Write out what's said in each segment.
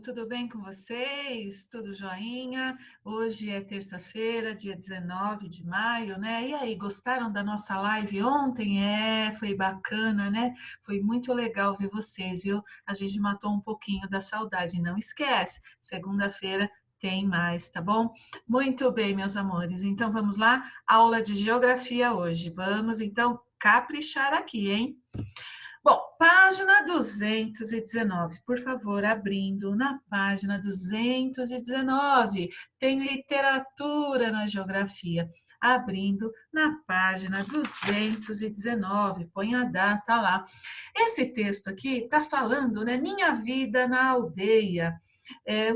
tudo bem com vocês? Tudo joinha? Hoje é terça-feira, dia 19 de maio, né? E aí, gostaram da nossa live ontem? Foi bacana, né? Foi muito legal ver vocês, viu? A gente matou um pouquinho da saudade. Não esquece, segunda-feira tem mais, tá bom? Muito bem, meus amores. Então vamos lá, aula de geografia hoje. Vamos então caprichar aqui, hein? Bom, página 219, por favor, abrindo na página 219, tem literatura na geografia. Abrindo na página 219, põe a data lá. Esse texto aqui está falando, né? Minha vida na aldeia.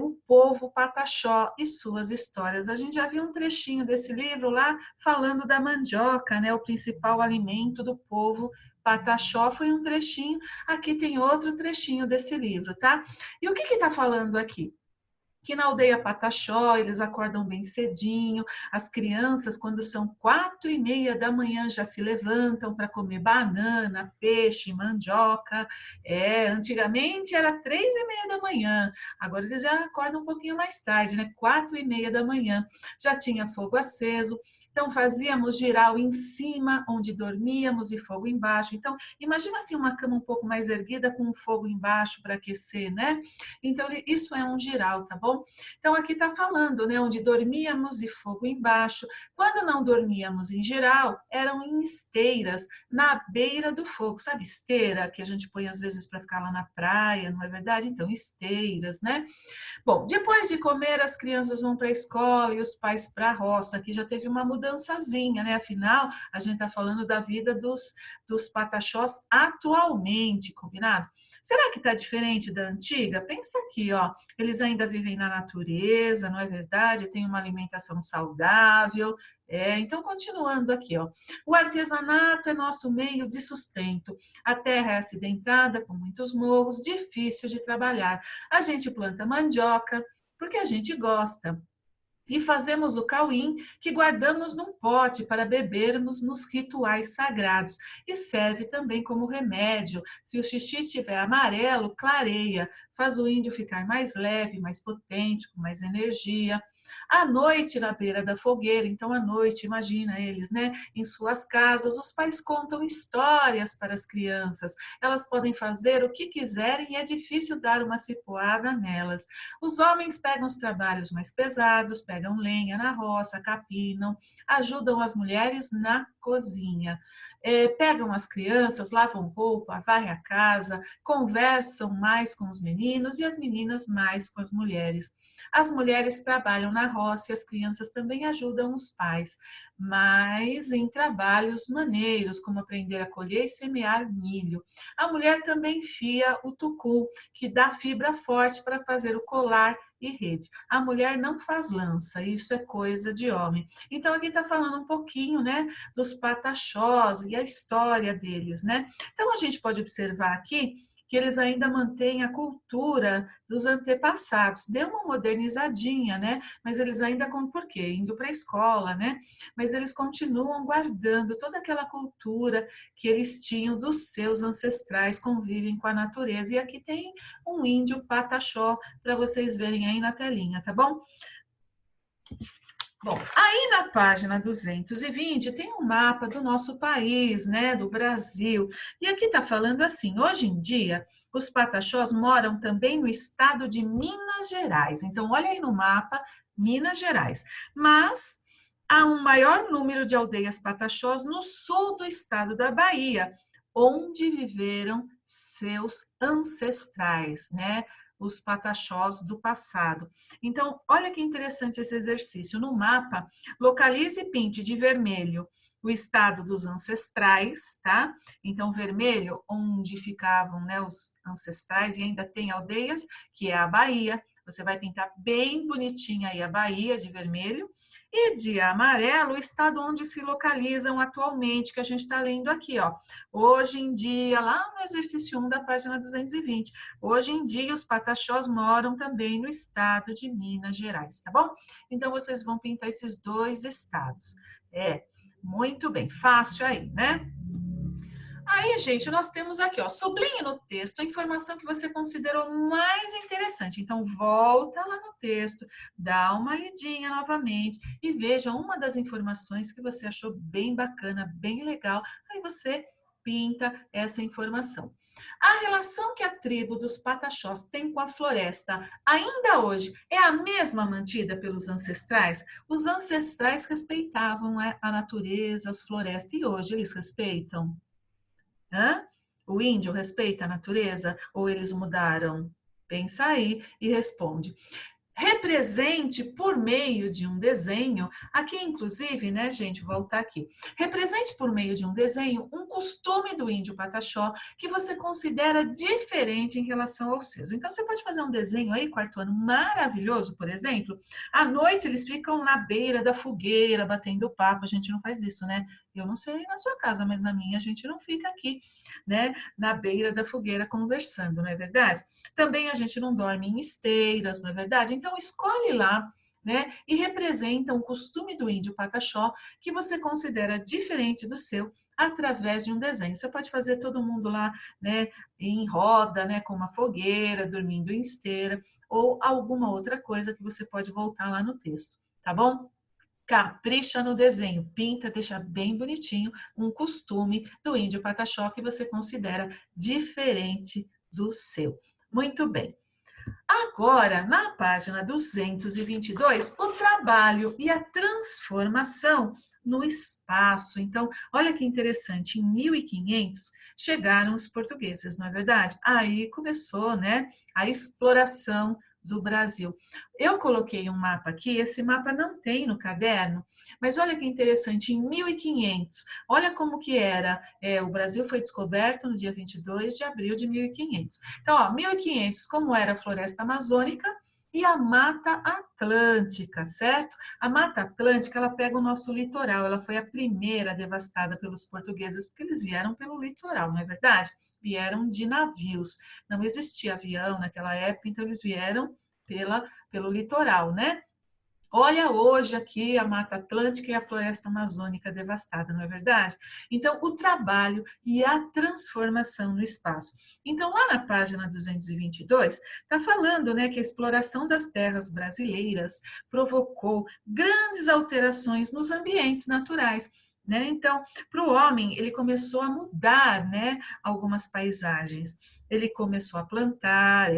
O povo Pataxó e suas histórias. A gente já viu um trechinho desse livro lá falando da mandioca, né? O principal alimento do povo Pataxó, foi um trechinho, aqui tem outro trechinho desse livro, tá? E o que está falando aqui? Que na aldeia Pataxó eles acordam bem cedinho, as crianças, quando são 4h30 da manhã, já se levantam para comer banana, peixe, mandioca. Antigamente era 3h30 da manhã, agora eles já acordam um pouquinho mais tarde, né? 4h30 da manhã, já tinha fogo aceso, então fazíamos giral em cima, onde dormíamos, e fogo embaixo. Então, imagina assim uma cama um pouco mais erguida com um fogo embaixo para aquecer, né? Então, isso é um giral, tá bom? Então, aqui está falando, né? Onde dormíamos e fogo embaixo. Quando não dormíamos em giral, eram em esteiras, na beira do fogo. Sabe esteira que a gente põe às vezes para ficar lá na praia, não é verdade? Então, esteiras, né? Bom, depois de comer, as crianças vão para a escola e os pais para a roça. Aqui já teve uma mudançazinha, né? Afinal, a gente está falando da vida dos pataxós atualmente, combinado? Será que está diferente da antiga? Pensa aqui, ó. Eles ainda vivem na natureza, não é verdade? Tem uma alimentação saudável. Então, continuando aqui, ó. O artesanato é nosso meio de sustento. A terra é acidentada, com muitos morros, difícil de trabalhar. A gente planta mandioca porque a gente gosta. E fazemos o cauim, que guardamos num pote para bebermos nos rituais sagrados. E serve também como remédio. Se o xixi estiver amarelo, clareia. Faz o índio ficar mais leve, mais potente, com mais energia. À noite, na beira da fogueira, então à noite, imagina eles, né? Em suas casas, os pais contam histórias para as crianças. Elas podem fazer o que quiserem e é difícil dar uma cipuada nelas. Os homens pegam os trabalhos mais pesados, pegam lenha na roça, capinam, ajudam as mulheres na cozinha. Pegam as crianças, lavam roupa, varrem a casa, conversam mais com os meninos e as meninas mais com as mulheres. As mulheres trabalham na roça e as crianças também ajudam os pais, mas em trabalhos maneiros, como aprender a colher e semear milho. A mulher também fia o tucu, que dá fibra forte para fazer o colar e rede. A mulher não faz lança, isso é coisa de homem. Então aqui está falando um pouquinho, né, dos pataxós e a história deles, né? Então a gente pode observar aqui que eles ainda mantêm a cultura dos antepassados. Deu uma modernizadinha, né? Mas eles ainda, por quê? Indo para a escola, né? Mas eles continuam guardando toda aquela cultura que eles tinham dos seus ancestrais, convivem com a natureza. E aqui tem um índio pataxó para vocês verem aí na telinha, tá bom? Bom, aí na página 220 tem um mapa do nosso país, né, do Brasil. E aqui está falando assim: hoje em dia, os pataxós moram também no estado de Minas Gerais. Então, olha aí no mapa, Minas Gerais. Mas há um maior número de aldeias pataxós no sul do estado da Bahia, onde viveram seus ancestrais, né? Os pataxós do passado. Então, olha que interessante esse exercício. No mapa, localize e pinte de vermelho o estado dos ancestrais, tá? Então, vermelho, onde ficavam, né, os ancestrais, e ainda tem aldeias, que é a Bahia. Você vai pintar bem bonitinha aí a Bahia de vermelho. E de amarelo, o estado onde se localizam atualmente, que a gente está lendo aqui, ó. Hoje em dia, lá no exercício 1 da página 220, hoje em dia os pataxós moram também no estado de Minas Gerais, tá bom? Então, vocês vão pintar esses dois estados. Muito bem, fácil aí, né? Aí, gente, nós temos aqui, ó, sublinhe no texto a informação que você considerou mais interessante. Então, volta lá no texto, dá uma lidinha novamente e veja uma das informações que você achou bem bacana, bem legal. Aí você pinta essa informação. A relação que a tribo dos Pataxós tem com a floresta, ainda hoje, é a mesma mantida pelos ancestrais? Os ancestrais respeitavam a natureza, as florestas, e hoje eles respeitam? Hã? O índio respeita a natureza ou eles mudaram? Pensa aí e responde. Represente por meio de um desenho, aqui inclusive, né, gente, vou voltar aqui. Represente por meio de um desenho um costume do índio Pataxó que você considera diferente em relação aos seus. Então, você pode fazer um desenho aí, quarto ano, maravilhoso, por exemplo. À noite, eles ficam na beira da fogueira, batendo papo. A gente não faz isso, né? Eu não sei na sua casa, mas na minha a gente não fica aqui, né, na beira da fogueira conversando, não é verdade? Também a gente não dorme em esteiras, não é verdade? Então, escolhe lá, né, e representa um costume do índio Pataxó que você considera diferente do seu através de um desenho. Você pode fazer todo mundo lá, né, em roda, né, com uma fogueira, dormindo em esteira, ou alguma outra coisa que você pode voltar lá no texto, tá bom? Capricha no desenho, pinta, deixa bem bonitinho um costume do índio Pataxó que você considera diferente do seu. Muito bem. Agora, na página 222, o trabalho e a transformação no espaço. Então, olha que interessante, em 1500 chegaram os portugueses, não é verdade? Aí começou, né, a exploração do Brasil. Eu coloquei um mapa aqui, esse mapa não tem no caderno, mas olha que interessante, em 1500, olha como que era, o Brasil foi descoberto no dia 22 de abril de 1500. Então, ó, 1500, como era a floresta amazônica e a Mata Atlântica, certo? A Mata Atlântica, ela pega o nosso litoral, ela foi a primeira devastada pelos portugueses, porque eles vieram pelo litoral, não é verdade? Vieram de navios, não existia avião naquela época, então eles vieram pelo litoral, né? Olha hoje aqui a Mata Atlântica e a Floresta Amazônica devastada, não é verdade? Então, o trabalho e a transformação no espaço. Então, lá na página 222, está falando, né, que a exploração das terras brasileiras provocou grandes alterações nos ambientes naturais. Né? Então, para o homem, ele começou a mudar, né, algumas paisagens. Ele começou a plantar,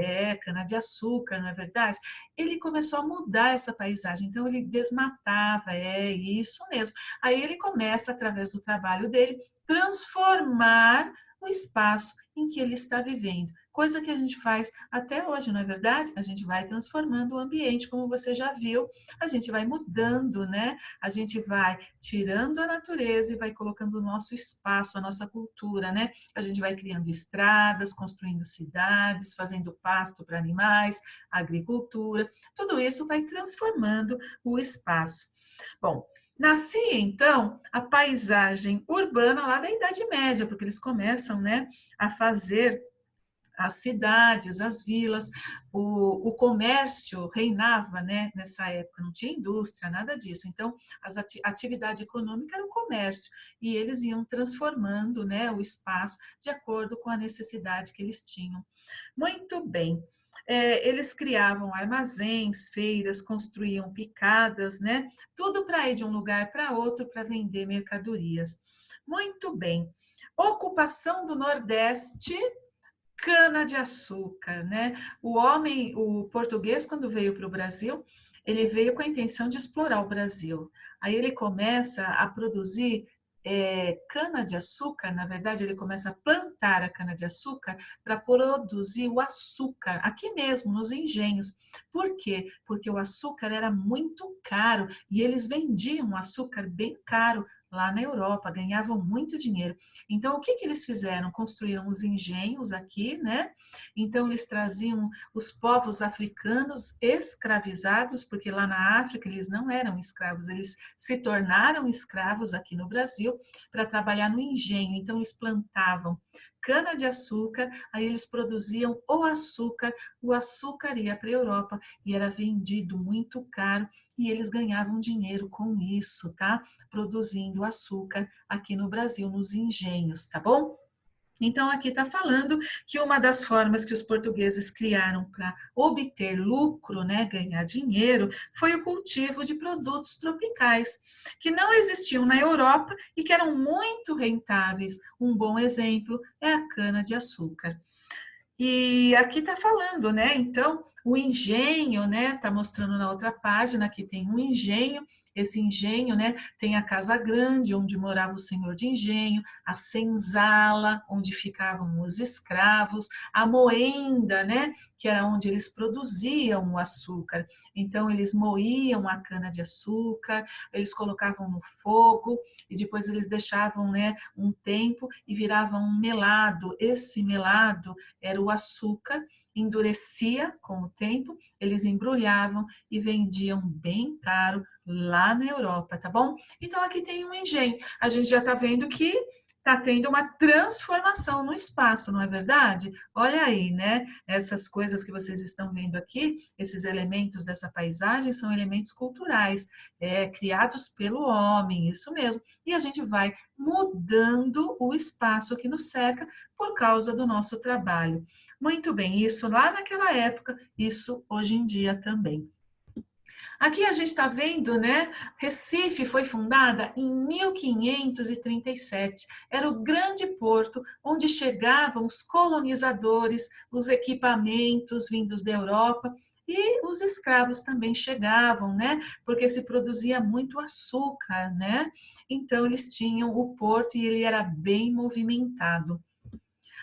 cana-de-açúcar, não é verdade? Ele começou a mudar essa paisagem, então ele desmatava, é isso mesmo. Aí ele começa, através do trabalho dele, transformar o espaço em que ele está vivendo. Coisa que a gente faz até hoje, não é verdade? A gente vai transformando o ambiente, como você já viu, a gente vai mudando, né? A gente vai tirando a natureza e vai colocando o nosso espaço, a nossa cultura, né? A gente vai criando estradas, construindo cidades, fazendo pasto para animais, agricultura, tudo isso vai transformando o espaço. Bom, nascia então a paisagem urbana lá da Idade Média, porque eles começam, né, a fazer as cidades, as vilas, o comércio reinava, né, nessa época, não tinha indústria, nada disso. Então, a atividade econômica era o comércio, e eles iam transformando, né, o espaço de acordo com a necessidade que eles tinham. Muito bem. Eles criavam armazéns, feiras, construíam picadas, né? Tudo para ir de um lugar para outro para vender mercadorias. Muito bem. Ocupação do Nordeste, cana-de-açúcar, né? O português, quando veio para o Brasil, ele veio com a intenção de explorar o Brasil. Aí ele começa a produzir cana-de-açúcar, na verdade, ele começa a plantar a cana-de-açúcar para produzir o açúcar, aqui mesmo, nos engenhos. Por quê? Porque o açúcar era muito caro e eles vendiam o açúcar bem caro lá na Europa, ganhavam muito dinheiro. Então, o que que eles fizeram? Construíram os engenhos aqui, né? Então, eles traziam os povos africanos escravizados, porque lá na África eles não eram escravos, eles se tornaram escravos aqui no Brasil para trabalhar no engenho. Então, eles plantavam cana-de-açúcar, aí eles produziam o açúcar ia para a Europa e era vendido muito caro e eles ganhavam dinheiro com isso, tá? Produzindo açúcar aqui no Brasil, nos engenhos, tá bom? Então, aqui está falando que uma das formas que os portugueses criaram para obter lucro, né, ganhar dinheiro, foi o cultivo de produtos tropicais, que não existiam na Europa e que eram muito rentáveis. Um bom exemplo é a cana-de-açúcar. E aqui está falando, né? Então, o engenho, né? Está mostrando na outra página que tem um engenho. Esse engenho, né? Tem a casa grande, onde morava o senhor de engenho, a senzala, onde ficavam os escravos, a moenda, né? Que era onde eles produziam o açúcar. Então, eles moíam a cana-de-açúcar, eles colocavam no fogo e depois eles deixavam, né? Um tempo e viravam um melado. Esse melado era o açúcar, endurecia com o tempo, eles embrulhavam e vendiam bem caro lá na Europa, tá bom? Então aqui tem um engenho. A gente já está vendo que está tendo uma transformação no espaço, não é verdade? Olha aí, né? Essas coisas que vocês estão vendo aqui, esses elementos dessa paisagem são elementos culturais, criados pelo homem, isso mesmo. E a gente vai mudando o espaço que nos cerca por causa do nosso trabalho. Muito bem, isso lá naquela época, isso hoje em dia também. Aqui a gente está vendo, né? Recife foi fundada em 1537. Era o grande porto onde chegavam os colonizadores, os equipamentos vindos da Europa. E os escravos também chegavam, né? Porque se produzia muito açúcar, né? Então eles tinham o porto e ele era bem movimentado.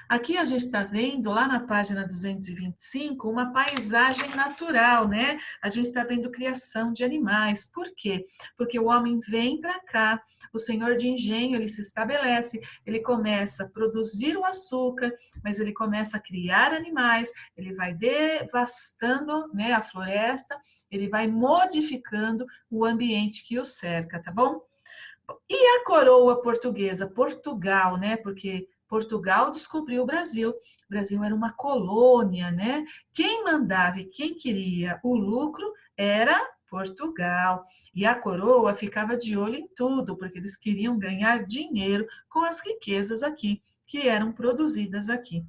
Aqui a gente está vendo, lá na página 225, uma paisagem natural, né? A gente está vendo criação de animais. Por quê? Porque o homem vem para cá, o senhor de engenho, ele se estabelece, ele começa a produzir o açúcar, mas ele começa a criar animais, ele vai devastando, né, a floresta, ele vai modificando o ambiente que o cerca, tá bom? E a coroa portuguesa, Portugal, né? Porque Portugal descobriu o Brasil. O Brasil era uma colônia, né? Quem mandava e quem queria o lucro era Portugal. E a coroa ficava de olho em tudo, porque eles queriam ganhar dinheiro com as riquezas aqui, que eram produzidas aqui.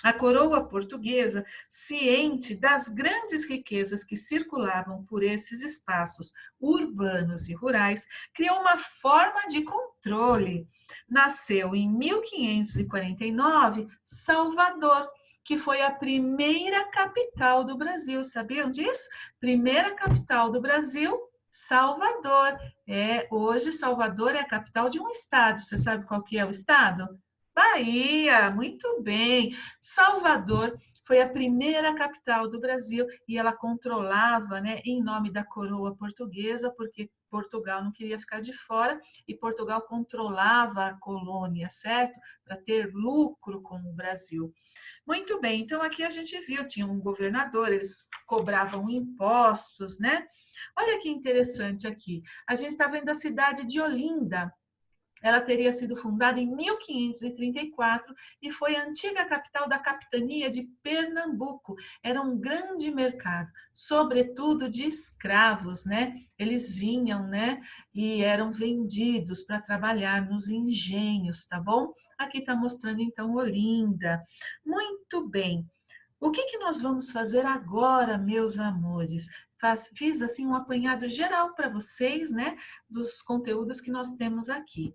A coroa portuguesa, ciente das grandes riquezas que circulavam por esses espaços urbanos e rurais, criou uma forma de controle. Nasceu em 1549 Salvador, que foi a primeira capital do Brasil. Sabiam disso? Primeira capital do Brasil, Salvador. Hoje Salvador é a capital de um estado. Você sabe qual que é o estado? Bahia, muito bem. Salvador foi a primeira capital do Brasil e ela controlava, né, em nome da coroa portuguesa, porque Portugal não queria ficar de fora e Portugal controlava a colônia, certo? Para ter lucro com o Brasil. Muito bem, então aqui a gente viu, tinha um governador, eles cobravam impostos, né? Olha que interessante aqui. A gente está vendo a cidade de Olinda. Ela teria sido fundada em 1534 e foi a antiga capital da capitania de Pernambuco. Era um grande mercado, sobretudo de escravos, né? Eles vinham, né? E eram vendidos para trabalhar nos engenhos, tá bom? Aqui está mostrando então Olinda. Muito bem. O que que nós vamos fazer agora, meus amores? Fiz assim um apanhado geral para vocês, né? Dos conteúdos que nós temos aqui.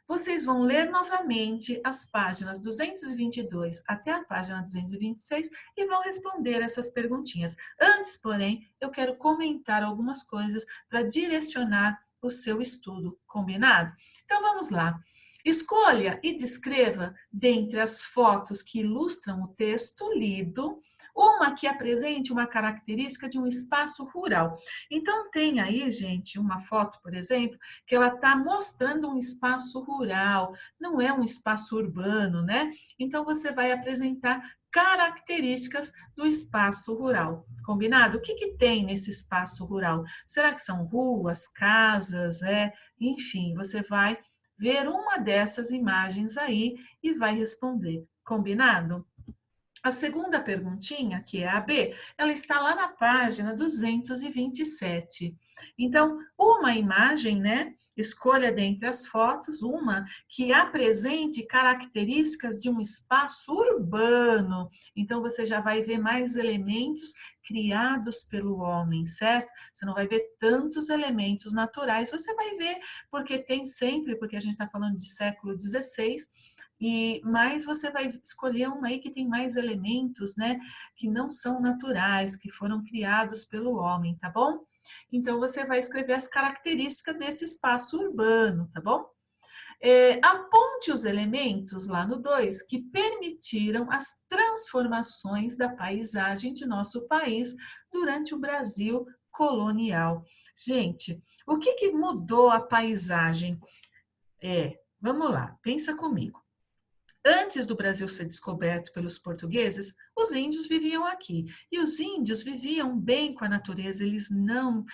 Vocês vão ler novamente as páginas 222 até a página 226 e vão responder essas perguntinhas. Antes, porém, eu quero comentar algumas coisas para direcionar o seu estudo, combinado? Então vamos lá. Escolha e descreva, dentre as fotos que ilustram o texto lido, uma que apresente uma característica de um espaço rural. Então, tem aí, gente, uma foto, por exemplo, que ela está mostrando um espaço rural, não é um espaço urbano, né? Então, você vai apresentar características do espaço rural. Combinado? O que, que tem nesse espaço rural? Será que são ruas, casas, Enfim, você vai ver uma dessas imagens aí e vai responder. Combinado? A segunda perguntinha, que é a B, ela está lá na página 227. Então, uma imagem, né? Escolha dentre as fotos uma que apresente características de um espaço urbano. Então, você já vai ver mais elementos criados pelo homem, certo? Você não vai ver tantos elementos naturais, você vai ver, porque tem sempre, porque a gente está falando de século XVI, mas você vai escolher uma aí que tem mais elementos, né, que não são naturais, que foram criados pelo homem, tá bom? Então, você vai escrever as características desse espaço urbano, tá bom? Aponte os elementos lá no 2 que permitiram as transformações da paisagem de nosso país durante o Brasil colonial. Gente, o que mudou a paisagem? Vamos lá, pensa comigo. Antes do Brasil ser descoberto pelos portugueses, os índios viviam aqui. E os índios viviam bem com a natureza. Eles não,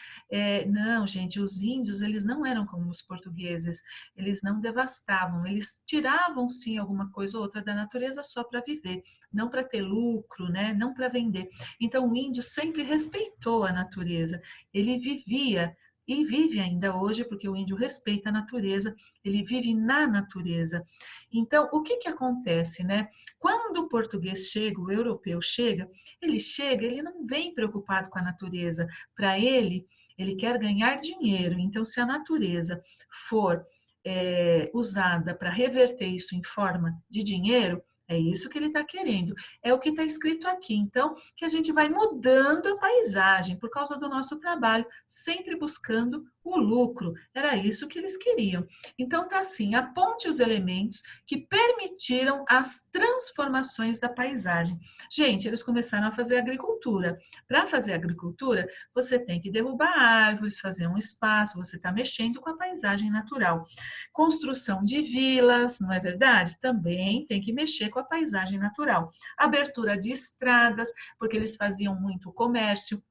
gente, os índios, eles não eram como os portugueses. Eles não devastavam. Eles tiravam, sim, alguma coisa ou outra da natureza só para viver. Não para ter lucro, né? Não para vender. Então, o índio sempre respeitou a natureza. Ele vivia e vive ainda hoje, porque o índio respeita a natureza, ele vive na natureza. Então, o que acontece, né? Quando o português chega, o europeu chega, ele não vem preocupado com a natureza. Para ele quer ganhar dinheiro. Então, se a natureza for usada para reverter isso em forma de dinheiro, é isso que ele está querendo. É o que está escrito aqui. Então, que a gente vai mudando a paisagem por causa do nosso trabalho, sempre buscando o lucro. Era isso que eles queriam. Então, tá assim: aponte os elementos que permitiram as transformações da paisagem. Gente, eles começaram a fazer agricultura. Para fazer agricultura, você tem que derrubar árvores, fazer um espaço, você está mexendo com a paisagem natural. Construção de vilas, não é verdade? Também tem que mexer com a paisagem natural. Abertura de estradas, porque eles faziam muito comércio.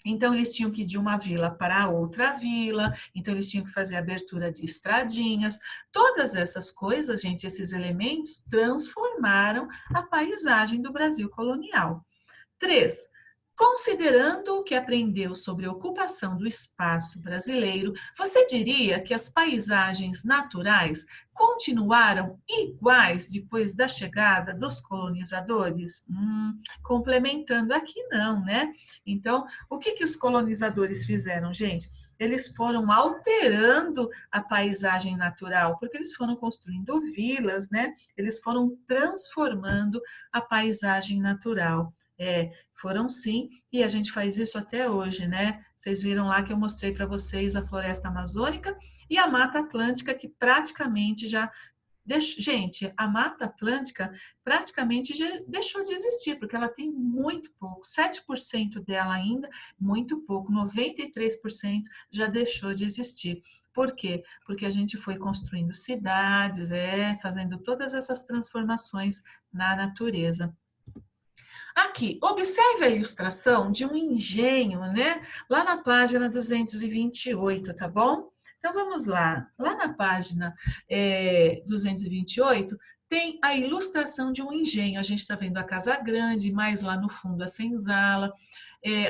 Então, eles tinham que ir de uma vila para outra vila, então eles tinham que fazer abertura de estradinhas. Todas essas coisas, gente, esses elementos transformaram a paisagem do Brasil colonial. 3. Considerando o que aprendeu sobre a ocupação do espaço brasileiro, você diria que as paisagens naturais continuaram iguais depois da chegada dos colonizadores? Complementando aqui, não, né? Então, o que os colonizadores fizeram, gente? Eles foram alterando a paisagem natural, porque eles foram construindo vilas, né? Eles foram transformando a paisagem natural. Foram sim, e a gente faz isso até hoje, né? Vocês viram lá que eu mostrei para vocês a floresta amazônica e a Mata Atlântica, que praticamente já gente, a Mata Atlântica praticamente já deixou de existir, porque ela tem muito pouco, 7% dela ainda, muito pouco, 93% já deixou de existir. Por quê? Porque a gente foi construindo cidades, fazendo todas essas transformações na natureza. Aqui, observe a ilustração de um engenho, né? Lá na página 228, tá bom? Então, vamos lá. Lá na página 228, tem a ilustração de um engenho. A gente está vendo a casa grande, mais lá no fundo a senzala.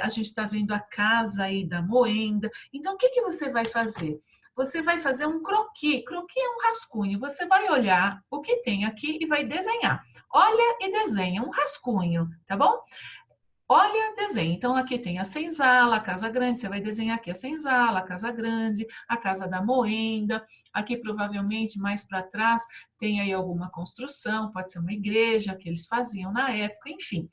A gente está vendo a casa aí da moenda. Então, o que você vai fazer? Você vai fazer um croquis. Croquis é um rascunho. Você vai olhar o que tem aqui e vai desenhar. Olha e desenha um rascunho, tá bom? Olha, desenha. Então, aqui tem a senzala, a casa grande. Você vai desenhar aqui a senzala, a casa grande, a casa da moenda. Aqui, provavelmente, mais para trás, tem aí alguma construção, pode ser uma igreja que eles faziam na época, enfim.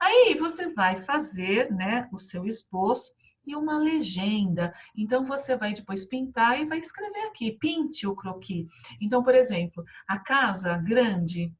Aí, você vai fazer, né, o seu esboço e uma legenda. Então, você vai depois pintar e vai escrever aqui, pinte o croquis. Então, por exemplo, a casa grande,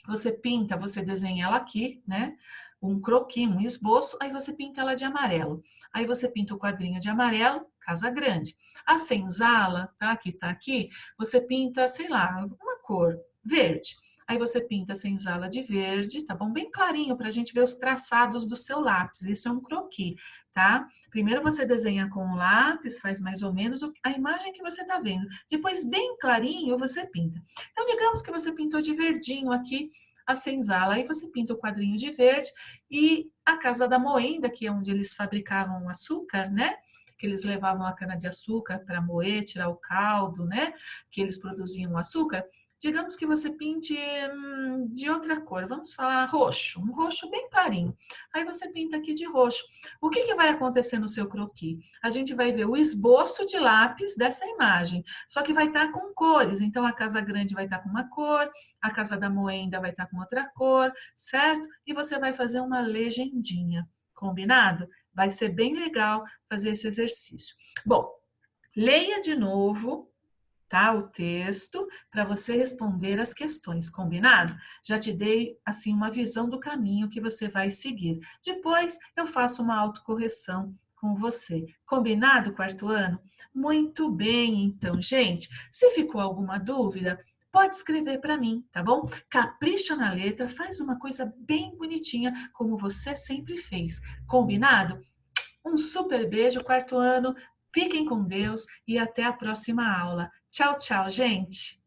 você pinta, você desenha ela aqui, né? Um croquis, um esboço, aí você pinta ela de amarelo. Aí você pinta o quadrinho de amarelo, casa grande. A senzala, tá? Que tá aqui, você pinta, sei lá, uma cor, verde. Aí você pinta a senzala de verde, tá bom? Bem clarinho para a gente ver os traçados do seu lápis. Isso é um croquis, tá? Primeiro você desenha com o lápis, faz mais ou menos a imagem que você tá vendo. Depois, bem clarinho, você pinta. Então, digamos que você pintou de verdinho aqui a senzala, aí você pinta o quadrinho de verde e a casa da moenda, que é onde eles fabricavam o açúcar, né? que eles levavam a cana-de-açúcar para moer, tirar o caldo, né? Que eles produziam açúcar. Digamos que você pinte de outra cor, vamos falar roxo, um roxo bem clarinho. Aí você pinta aqui de roxo. O que que vai acontecer no seu croquis? A gente vai ver o esboço de lápis dessa imagem, só que vai estar com cores. Então a casa grande vai estar com uma cor, a casa da moenda vai estar com outra cor, certo? E você vai fazer uma legendinha, combinado? Vai ser bem legal fazer esse exercício. Bom, leia de novo, tá? O texto para você responder as questões, combinado? Já te dei assim uma visão do caminho que você vai seguir. Depois eu faço uma autocorreção com você. Combinado, quarto ano? Muito bem, então, gente. Se ficou alguma dúvida, pode escrever para mim, tá bom? Capricha na letra, faz uma coisa bem bonitinha, como você sempre fez. Combinado? Um super beijo, quarto ano. Fiquem com Deus e até a próxima aula. Tchau, tchau, gente!